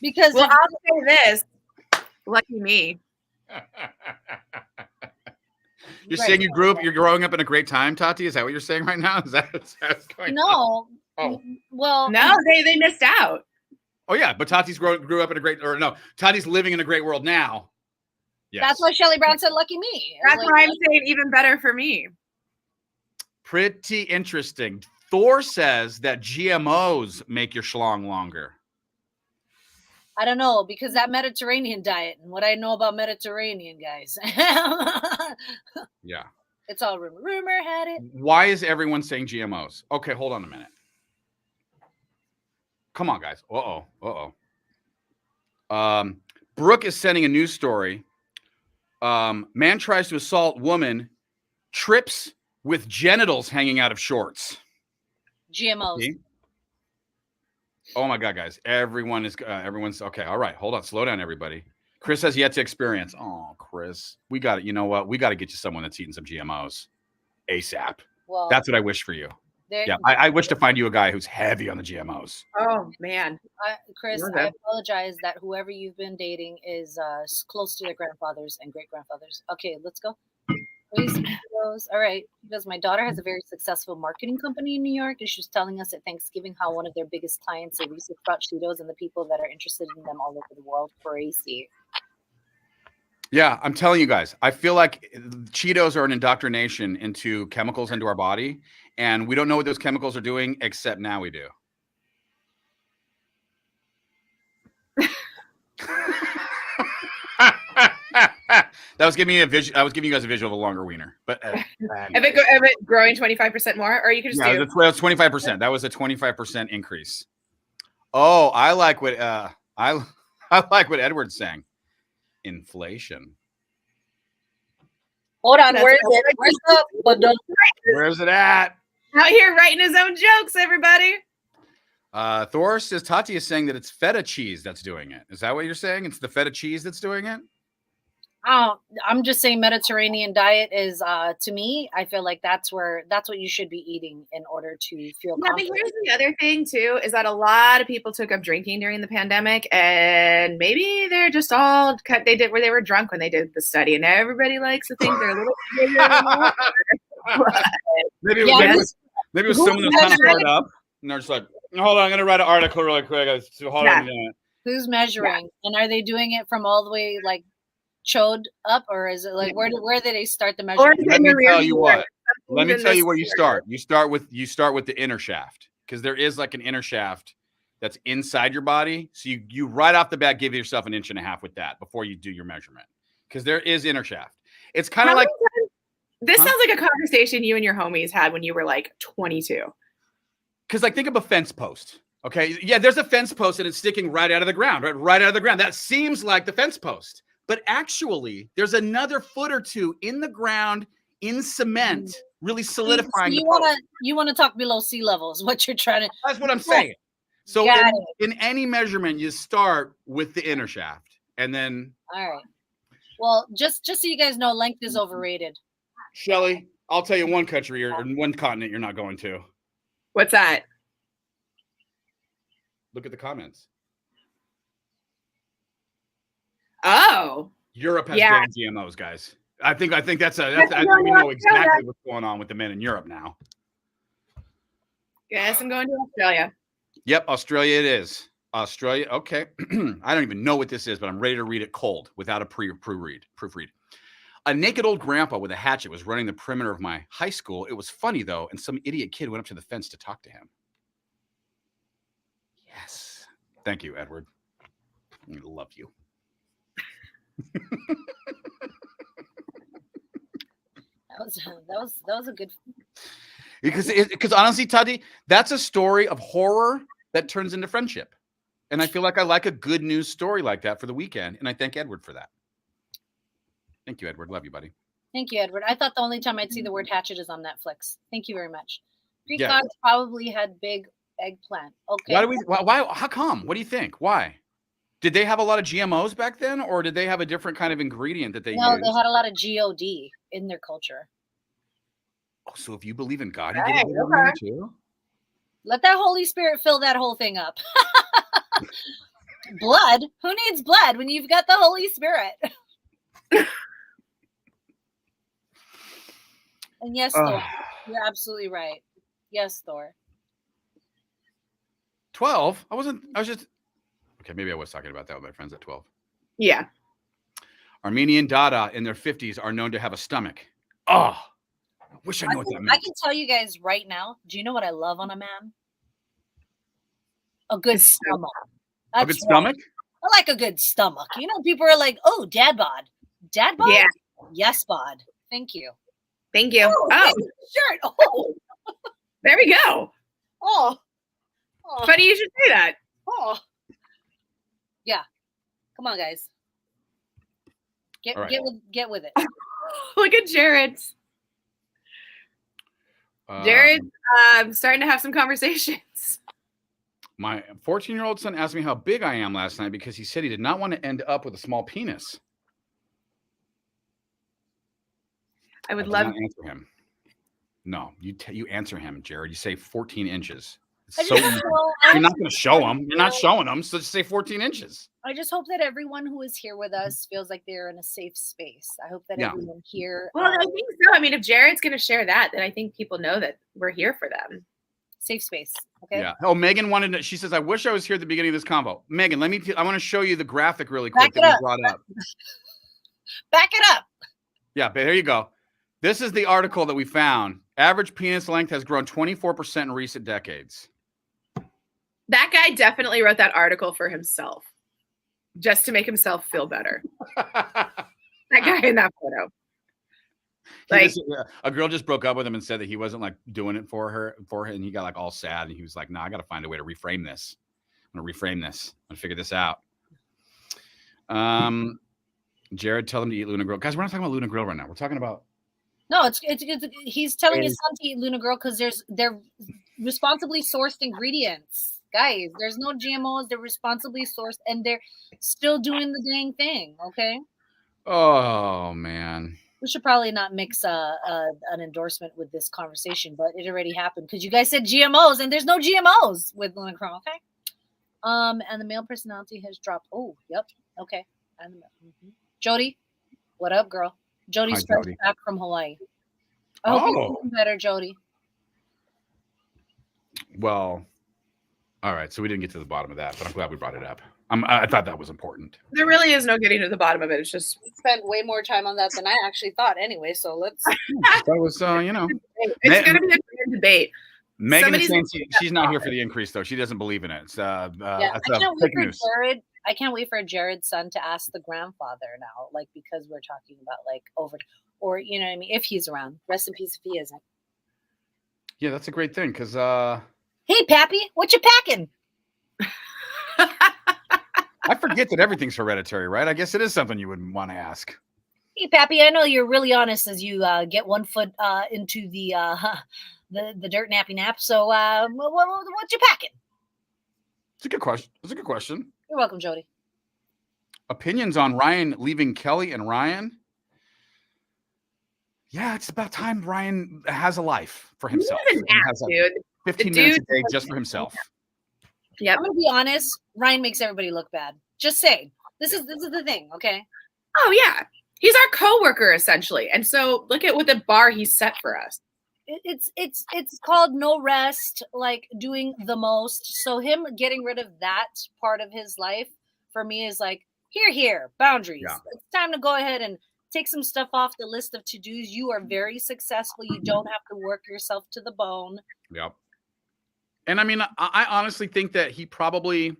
Because well, I'll say this. Lucky me. You're saying you're growing up in a great time, Tati? Is that what you're saying right now? Is that what's going on? No. Well, no, they missed out. Oh yeah, but Tati's grew up in a great, or no, Tati's living in a great world now. Yes. That's why Shelley Brown said lucky me. That's why I'm saying even better for me. Pretty interesting. Thor says that GMOs make your schlong longer. I don't know, because that Mediterranean diet and what I know about Mediterranean guys. Yeah. It's all rumor. Rumor had it. Why is everyone saying GMOs? Okay, hold on a minute. Come on, guys. Brooke is sending a news story. Man tries to assault woman, trips with genitals hanging out of shorts. GMOs. See? Oh my God, guys. Everyone's okay. All right. Hold on. Slow down, everybody. Chris has yet to experience. Oh, Chris, we got it. You know what? We got to get you someone that's eating some GMOs ASAP. Well, that's what I wish for you. Yeah. I wish to find you a guy who's heavy on the GMOs. Oh, man. Chris, I apologize that whoever you've been dating is close to their grandfathers and great grandfathers. Okay, let's go. All right, because my daughter has a very successful marketing company in New York, and she's telling us at Thanksgiving how one of their biggest clients they research about Cheetos and the people that are interested in them all over the world. Crazy. Yeah, I'm telling you guys, I feel like Cheetos are an indoctrination into chemicals into our body, and we don't know what those chemicals are doing, except now we do. That was giving me a vision. I was giving you guys a visual of a longer wiener, but if it growing 25% more, or you could just do 25%. That was a 25% increase. Oh, I like what I like what Edward's saying. Inflation. Hold on, where's it? Where's it at? Out here writing his own jokes, everybody. Thor says Tati is saying that it's feta cheese that's doing it. Is that what you're saying? It's the feta cheese that's doing it? Oh, I'm just saying Mediterranean diet is to me, I feel like that's what you should be eating in order to feel confident. But here's the other thing too, is that a lot of people took up drinking during the pandemic, and maybe they're just all they were drunk when they did the study, and everybody likes to think they're a little maybe it was someone that's kind of hard up, and they're just like, hold on, I'm gonna write an article really quick. So hold on a minute. Who's measuring? Yeah. And are they doing it from all the way like chode up, or is it like where did they start the measurement? Let me tell you what. Let me tell you where you start. You start with the inner shaft, because there is like an inner shaft that's inside your body. So you right off the bat give yourself 1.5 inches with that before you do your measurement, because there is inner shaft. It's kind of like this sounds like a conversation you and your homies had when you were like 22. Because like think of a fence post. Okay, yeah, there's a fence post and it's sticking right out of the ground, right out of the ground. That seems like the fence post. But actually, there's another foot or two in the ground, in cement, really solidifying. So you want to talk below sea level is what you're trying to. That's what I'm saying. So in any measurement, you start with the inner shaft, and then. All right. Well, just so you guys know, length is overrated. Shelley, I'll tell you one country or one continent you're not going to. What's that? Look at the comments. Oh, Europe has banned GMOs, guys. I think that's we know exactly what's going on with the men in Europe now. Yes, I'm going to Australia. Yep, Australia it is. Australia, okay. I don't even know what this is, but I'm ready to read it cold without a proofread. A naked old grandpa with a hatchet was running the perimeter of my high school. It was funny, though, and some idiot kid went up to the fence to talk to him. Yes. Thank you, Edward. I love you. That was a good. Because honestly, Tati, that's a story of horror that turns into friendship. And I feel like I like a good news story like that for the weekend. And I thank Edward for that. Thank you, Edward. Love you, buddy. Thank you, Edward. I thought the only time I'd see the word hatchet is on Netflix. Thank you very much. Greek Yeah. gods probably had big eggplant. Okay. Why? How come? What do you think? Why? Did they have a lot of GMOs back then, or did they have a different kind of ingredient that they No, used? they had a lot of God in their culture. Oh, so if you believe in God, Hey, you believe in too? Let that Holy Spirit fill that whole thing up. Blood? Who needs blood when you've got the Holy Spirit? And yes, Thor, you're absolutely right. Yes, Thor. 12? I was just okay. Maybe I was talking about that with my friends at 12. Yeah. Armenian Dada in their 50s are known to have a stomach. Oh, I wish I knew what that I meant. can tell you guys right now. Do you know what I love on a man? A good stomach. A good stomach? I like a good stomach. You know, people are like, "Oh, dad bod." Dad bod? Yeah. Yes, bod. Thank you. Thank you. Oh, shirt. Oh, there we go. oh. Funny you should say that. Oh. Yeah. Come on, guys. Get with it. Look at Jared's. Jared's starting to have some conversations. My 14-year-old son asked me how big I am last night because he said he did not want to end up with a small penis. I would love to answer him. No, you answer him, Jared. You say 14 inches. It's so easy. You're not going to show him. You're not showing them. So just say 14 inches. I just hope that everyone who is here with us feels like they're in a safe space. I hope that everyone here. Well, I think so. I mean, if Jared's going to share that, then I think people know that we're here for them. Safe space. Okay. Yeah. Oh, Megan wanted to. She says, "I wish I was here at the beginning of this convo." Megan, I want to show you the graphic really quick that we brought up. Back it up. Yeah, but there you go. This is the article that we found. Average penis length has grown 24% in recent decades. That guy definitely wrote that article for himself, just to make himself feel better. That guy in that photo. A girl just broke up with him and said that he wasn't like doing it for her, and he got like all sad, and he was like, "No, I got to find a way to reframe this. I'm gonna reframe this. I'm gonna figure this out." Jared, tell them to eat Luna Grill. Guys, we're not talking about Luna Grill right now. We're talking about. No, it's he's telling his son to eat Luna Grill because they're responsibly sourced ingredients. Guys, there's no GMOs. They're responsibly sourced, and they're still doing the dang thing. Okay. Oh man. We should probably not mix an endorsement with this conversation, but it already happened because you guys said GMOs, and there's no GMOs with Luna Grill. Okay. And the male personality has dropped. Oh, yep. Okay. And Jody, what up, girl? Jody's back from Hawaii. I hope you're feeling better, Jody. Well, all right. So we didn't get to the bottom of that, but I'm glad we brought it up. I thought that was important. There really is no getting to the bottom of it. It's just spent way more time on that than I actually thought. Anyway, so let's. That was, it's going to be a good debate. Megan is saying she's not here for the increase, though. She doesn't believe in it. It's I can't wait for Jared. I can't wait for Jared's son to ask the grandfather now, like because we're talking about like or you know what I mean, if he's around. Rest in peace if he isn't. Yeah, that's a great thing because. Hey, Pappy, what you packing? I forget that everything's hereditary, right? I guess it is something you would want to ask. Hey, Pappy, I know you're really honest as you get one foot into the dirt nappy nap. So, what you packing? It's a good question. You're welcome, Jody. Opinions on Ryan leaving Kelly and Ryan? Yeah, it's about time Ryan has a life for himself. Dude. 15 minutes a day just for himself. Yeah, I'm gonna be honest. Ryan makes everybody look bad. Just saying. This is the thing, okay? Oh yeah, he's our coworker essentially, and so look at what the bar he set for us. It's called no rest, like doing the most. So him getting rid of that part of his life for me is like here boundaries. Yeah. It's time to go ahead and take some stuff off the list of to-dos. You are very successful. You don't have to work yourself to the bone. Yep. And I mean, I honestly think that he probably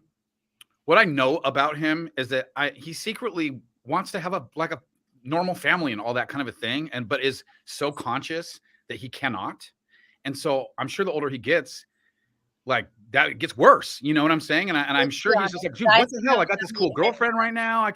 what I know about him is that he secretly wants to have a normal family and all that kind of a thing, but is so conscious that he cannot. And so I'm sure the older he gets, like that gets worse. You know what I'm saying? And I'm sure he's just like, dude, what the hell? I got this cool girlfriend right now.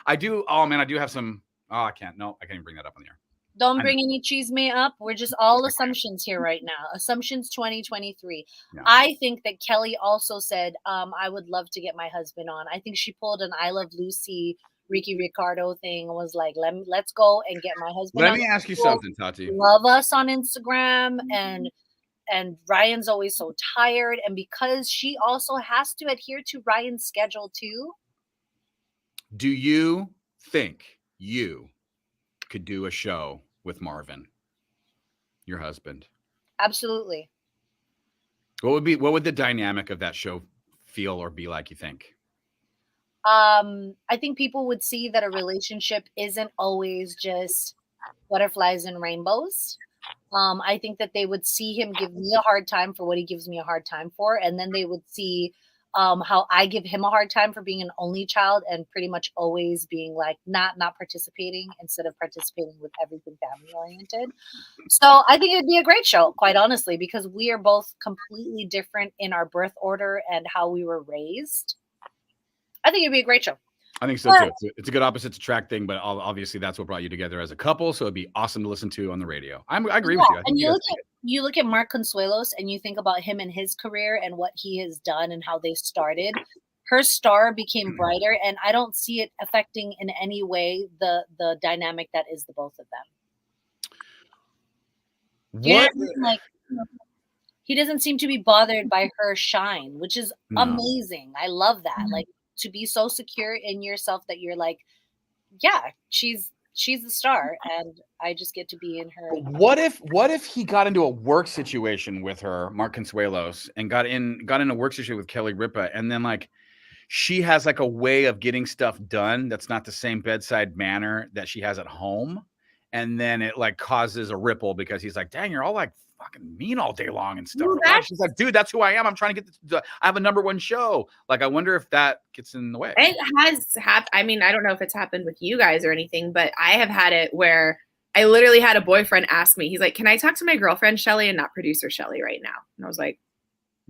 I do have some. Oh, I can't even bring that up on the air. Don't bring any chisme up. We're just all assumptions here right now. Assumptions 2023. Yeah. I think that Kelly also said, I would love to get my husband on. I think she pulled an I Love Lucy, Ricky Ricardo thing and was like, let's go and get my husband on. Let me ask you something, Tati. Love us on Instagram. And Ryan's always so tired. And because she also has to adhere to Ryan's schedule too. Do you think you could do a show with Marvin, your husband? Absolutely. What would the dynamic of that show feel or be like, you think? I think people would see that a relationship isn't always just butterflies and rainbows. I think that they would see him give me a hard time for what he gives me a hard time for. And then they would see how I give him a hard time for being an only child and pretty much always being like not participating instead of participating with everything family oriented. So I think it'd be a great show, quite honestly, because we are both completely different in our birth order and how we were raised. I think it'd be a great show. I think so too. It's a good opposites attract thing, but obviously that's what brought you together as a couple. So it'd be awesome to listen to on the radio. I agree with you. And you look at Mark Consuelos and you think about him and his career and what he has done and how they started. Her star became brighter, and I don't see it affecting in any way the dynamic that is the both of them. He doesn't seem to be bothered by her shine, which is amazing. I love that. Like, to be so secure in yourself that you're like, yeah, she's the star, and I just get to be in her. What if he got into a work situation with her, Mark Consuelos, and got in a work situation with Kelly Ripa, and then like she has like a way of getting stuff done that's not the same bedside manner that she has at home, and then it like causes a ripple because he's like, dang, you're all like fucking mean all day long and stuff. She's like, dude, that's who I am. I'm trying to get this. I have a #1 show. Like, I wonder if that gets in the way. It has happened. I mean, I don't know if it's happened with you guys or anything, but I have had it where I literally had a boyfriend ask me, he's like, can I talk to my girlfriend Shelly and not producer Shelly right now? And I was like,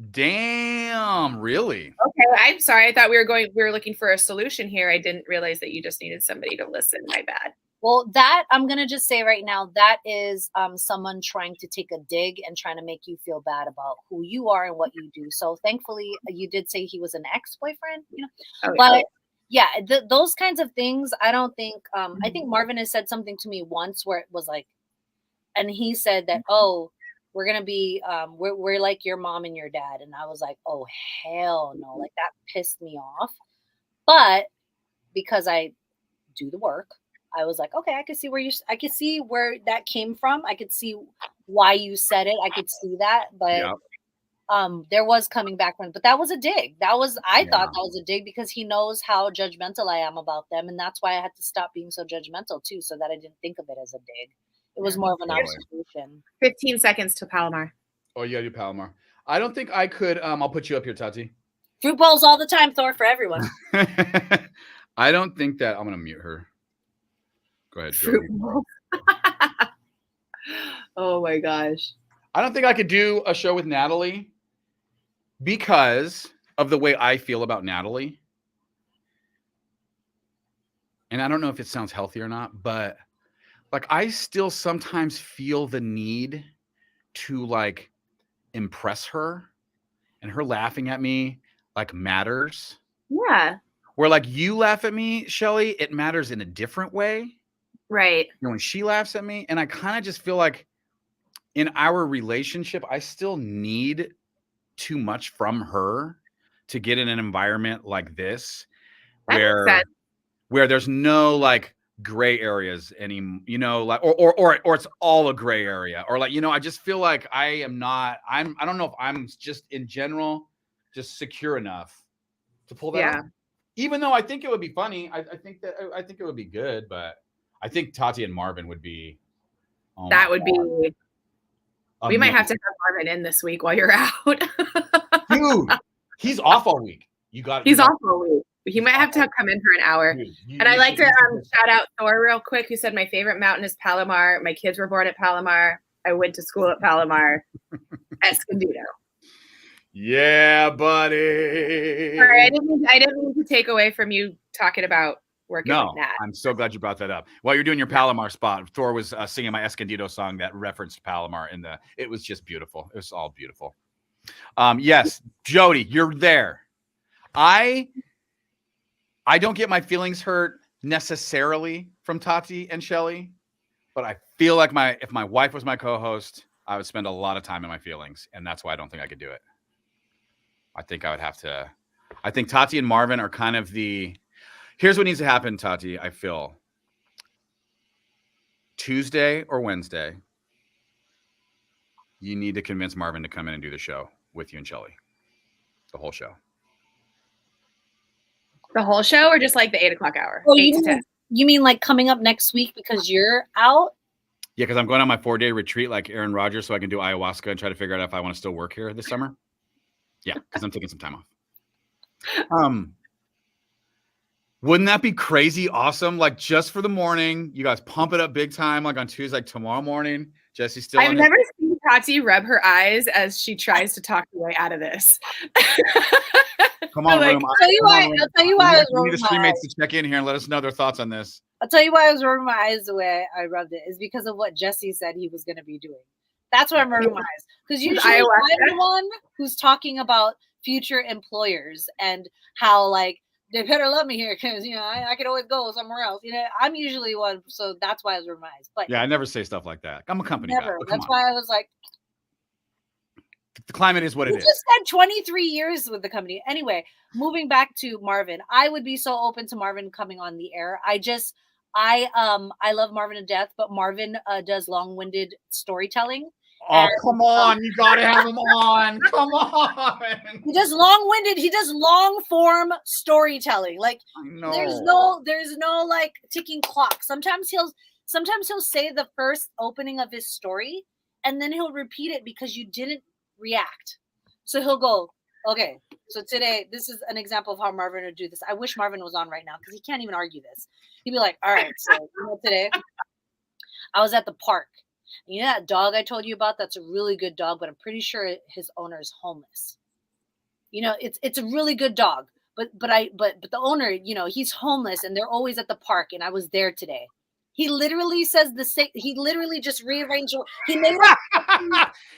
damn, really? Okay, I'm sorry. I thought we were looking for a solution here. I didn't realize that you just needed somebody to listen. My bad. Well, that I'm going to just say right now, that is someone trying to take a dig and trying to make you feel bad about who you are and what you do. So thankfully, you did say he was an ex-boyfriend, you know, but yeah, those kinds of things, I don't think, I think Marvin has said something to me once where it was like, and he said that, oh, we're going to be, we're like your mom and your dad. And I was like, oh, hell no. Like, that pissed me off. But because I do the work, I was like, okay, I could see where that came from. I could see why you said it. I could see that, but there was coming back from, but that was a dig. I thought that was a dig because he knows how judgmental I am about them. And that's why I had to stop being so judgmental too, so that I didn't think of it as a dig. It was more of an observation. 15 seconds to Palomar. Oh, yeah, you Palomar. I don't think I could. I'll put you up here, Tati. Fruit bowls all the time, Thor, for everyone. I don't think that I'm going to mute her. Go ahead. Oh my gosh. I don't think I could do a show with Natalie because of the way I feel about Natalie. And I don't know if it sounds healthy or not, but like I still sometimes feel the need to like impress her, and her laughing at me like matters. Yeah. Where like you laugh at me, Shelly, it matters in a different way. Right. You know, when she laughs at me, and I kind of just feel like in our relationship, I still need too much from her to get in an environment like this where there's no like gray areas you know, like or it's all a gray area, or like, you know, I just feel like I don't know if I'm just in general just secure enough to pull that off. Even though I think it would be funny, I think it would be good, but I think Tati and Marvin would be. That would be. We might have to have Marvin in this week while you're out. Dude, he's off all week. He's awful. He might have to come in for an hour. Dude, and I'd like to shout out Thor real quick, who said my favorite mountain is Palomar. My kids were born at Palomar. I went to school at Palomar. Escondido. Yeah, buddy. All right, I didn't mean to take away from you talking about working with Nat. I'm so glad you brought that up. While you're doing your Palomar spot, Thor was singing my Escondido song that referenced Palomar it was just beautiful. It was all beautiful. Yes, Jody, you're there. I don't get my feelings hurt necessarily from Tati and Shelly, but I feel like if my wife was my co-host, I would spend a lot of time in my feelings, and that's why I don't think I could do it. I think I would have to. I think Tati and Marvin are kind of here's what needs to happen, Tati, I feel. Tuesday or Wednesday, you need to convince Marvin to come in and do the show with you and Shelly. The whole show. The whole show, or just like the 8 o'clock hour? Oh, 8 to 10. You mean like coming up next week because you're out? Yeah, because I'm going on my 4-day retreat like Aaron Rodgers so I can do ayahuasca and try to figure out if I want to still work here this summer. Yeah, because I'm taking some time off. Wouldn't that be crazy awesome? Like just for the morning, you guys pump it up big time, like on Tuesday, like tomorrow morning. Jesse's still. I've never seen Tati rub her eyes as she tries to talk her way out of this. Come on, like, room. I'll tell you why I was we need the rolling my streammates eyes. to check in here and let us know their thoughts on this. I'll tell you why I was rolling my eyes the way I rubbed it is because of what Jesse said he was going to be doing. That's why I'm rolling my eyes. Because usually I'm the one who's talking about future employers and how like they better love me here because I could always go somewhere else. I'm usually one, so that's why I was rolling my eyes. But yeah, I never say stuff like that. I'm a company guy. That's why I was like, the climate is what it is. You just spent 23 years with the company. Anyway, moving back to Marvin, I would be so open to Marvin coming on the air. I love Marvin to death, but Marvin does long-winded storytelling. Oh, come on. You got to have him on. Come on. He does long-winded. He does long-form storytelling. Like there's no like ticking clock. Sometimes he'll say the first opening of his story and then he'll repeat it because you didn't react. So he'll go, okay, so today, this is an example of how Marvin would do this. I wish Marvin was on right now because he can't even argue this. He'd be like, all right, so today I was at the park. That dog I told you about, that's a really good dog, but I'm pretty sure his owner is homeless. It's a really good dog, but the owner, he's homeless and they're always at the park and I was there today. He literally says the same. He literally just rearranged. He made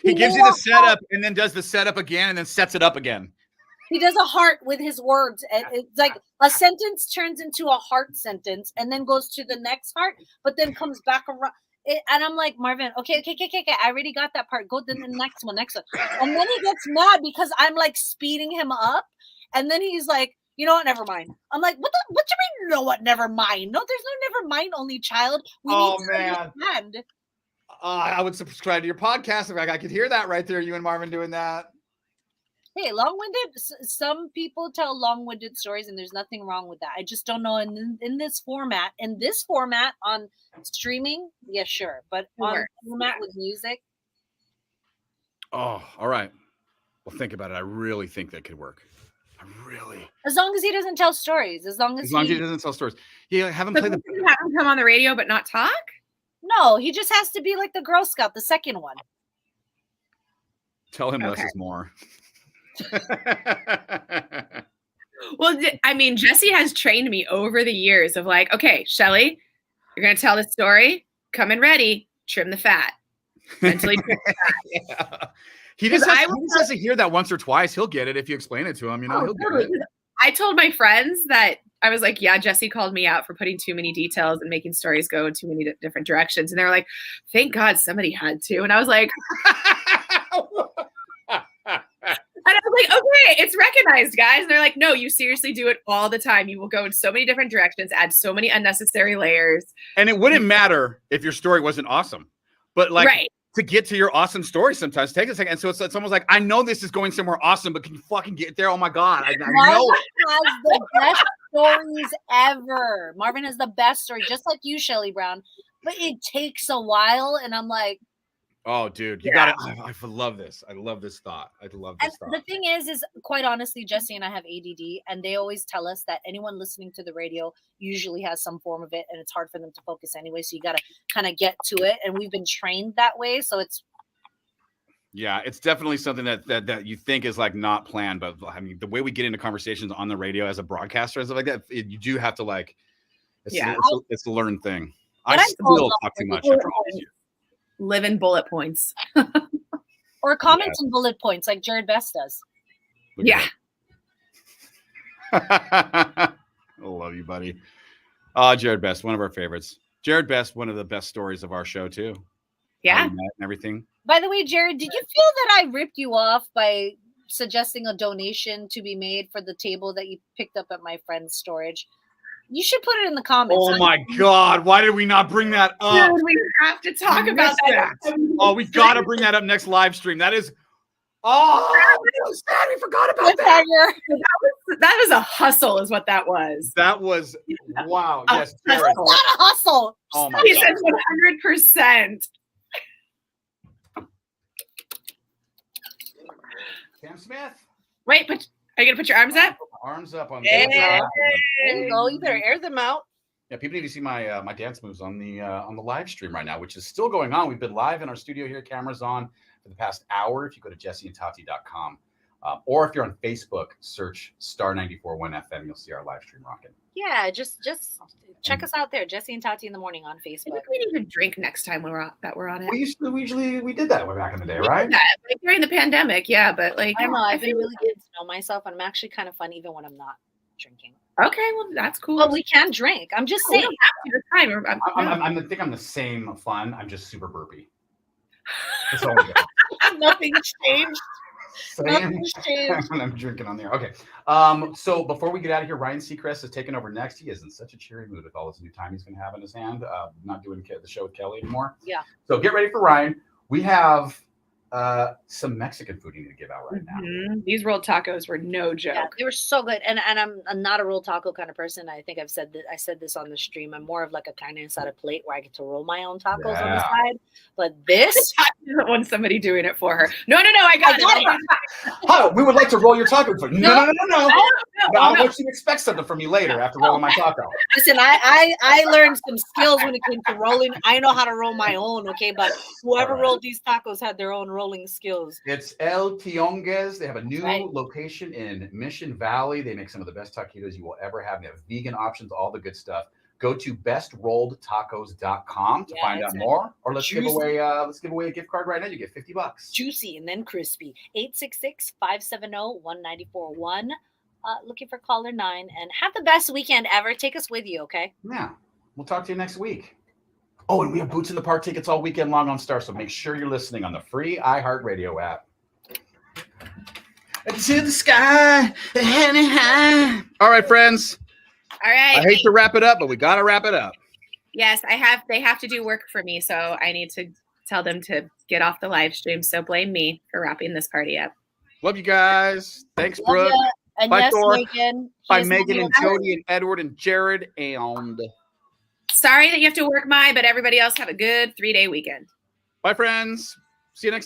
he gives you the setup and then does the setup again and then sets it up again. He does a heart with his words. And it's like a sentence turns into a heart sentence and then goes to the next heart, but then comes back around. And I'm like, Marvin, okay. I already got that part. Go to the next one. And then he gets mad because I'm like speeding him up. And then he's like, you know what? Never mind. I'm like, what do you mean? You know what? Never mind. No, there's no never mind. Only child. We need to understand. I would subscribe to your podcast if I could hear that right there. You and Marvin doing that. Hey, long-winded. Some people tell long-winded stories, and there's nothing wrong with that. I just don't know in this format. In this format on streaming, yeah, sure, but on format with music. Oh, all right. Well, think about it. I really think that could work. As long as he doesn't tell stories. As long as he doesn't tell stories. Yeah, have him play have him come on the radio but not talk? No, he just has to be like the Girl Scout, the second one. Tell him less is more. Well, I mean, Jesse has trained me over the years of like, okay, Shelly, you're going to tell the story. Come in ready. Trim the fat. Mentally trim the fat. Yeah. He just has to hear that once or twice. He'll get it if you explain it to him. He'll get it. I told my friends that I was like, yeah, Jesse called me out for putting too many details and making stories go in too many different directions. And they were like, thank God somebody had to. And I was like, okay, it's recognized, guys. And they're like, no, you seriously do it all the time. You will go in so many different directions, add so many unnecessary layers. And it wouldn't matter if your story wasn't awesome. But like to get to your awesome story sometimes take a second. And so it's almost like, I know this is going somewhere awesome, but can you fucking get there? Oh my God. I know Marvin has the best stories ever. Marvin has the best story, just like you, Shelly Brown. But it takes a while. And I'm like, Oh, dude, you Yeah. got it. I love this. I love this thought. I love And this thought. the thing is quite honestly, Jesse and I have ADD, and they always tell us that anyone listening to the radio usually has some form of it, and it's hard for them to focus anyway. So you got to kind of get to it, and we've been trained that way. So it's Yeah, it's definitely something that you think is like not planned, but I mean, the way we get into conversations on the radio as a broadcaster and stuff like that, you do have to like. It's a learned thing. I still talk too much. I promise you. Live in bullet points. Or comment in bullet points like Jared Best does. Yeah. I love you, buddy. Jared Best, one of our favorites. Jared Best, one of the best stories of our show too. Yeah. And everything. By the way, Jared, did you feel that I ripped you off by suggesting a donation to be made for the table that you picked up at my friend's storage? You should put it in the comments. Oh my God. Why did we not bring that up? Dude, we have to talk about that. Oh, we got to bring that up next live stream. That is, I'm so sad we forgot about that. That was a hustle is what that was. That was, wow. Yes. That's not a hustle. Oh my He God. said 100%. Sam Smith. Wait, are you gonna put your arms up? Arms up on Hey. There you go. You better air them out. Yeah, people need to see my my dance moves on the live stream right now, which is still going on. We've been live in our studio here, cameras on for the past hour. If you go to jesseandtati.com, or if you're on Facebook, search Star 94.1 FM, you'll see our live stream rocking. Yeah, just check us out there, Jesse and Tati in the morning on I Facebook. think we need to drink next time we're on it. We did that way back in the day, right? Yeah, like during the pandemic, yeah, but like I don't know. I've been really getting to know myself, and I'm actually kind of fun even when I'm not drinking. Okay, well that's cool. Well, we can drink. I'm just We saying. don't have to this time. I think I'm the same fun. I'm just super burpy. That's all we got. Nothing's changed. Same Nothing's changed. when I'm drinking on there. Okay. So before we get out of here, Ryan Seacrest is taking over next. He is in such a cheery mood with all this new time he's going to have in his hand. Not doing the show with Kelly anymore. Yeah. So get ready for Ryan. We have some Mexican food you need to give out right now. Mhm. These rolled tacos were no joke. Yeah, they were so good, and I'm not a rolled taco kind of person. I think I said this on the stream. I'm more of like a kind of inside a plate where I get to roll my own tacos on the side. But this, Tati doesn't want somebody doing it for her. No, I got it. Oh, we would like to roll your taco for you. No. No. I want you to expect something from me later after rolling my taco. listen, I learned some skills when it came to rolling. I know how to roll my own, okay? But whoever All right. rolled these tacos had their own rolling skills. It's El Tionguez. They have a new Right. location in Mission Valley. They make some of the best taquitos you will ever have. They have vegan options, all the good stuff. Go to bestrolledtacos.com to Yeah, find out that's it. more. Or let's give Juicy. away a gift card right now. You get $50. Juicy and then crispy. 866-570-1941. Looking for caller 9. And have the best weekend ever. Take us with you, okay? Yeah. We'll talk to you next week. Oh, and we have Boots in the Park tickets all weekend long on Star, so make sure you're listening on the free iHeartRadio app. To the sky, high. All right, friends. All right. I hate to wrap it up, but we got to wrap it up. Yes, they have to do work for me, so I need to tell them to get off the live stream. So blame me for wrapping this party up. Love you guys. Thanks, Love Brooke. ya. And Bye, yes, Thor. Megan. Bye, Here's Megan my and new- Jody and Edward and Jared and Sorry that you have to work, but everybody else have a good 3-day weekend. bye, friends. See you next time.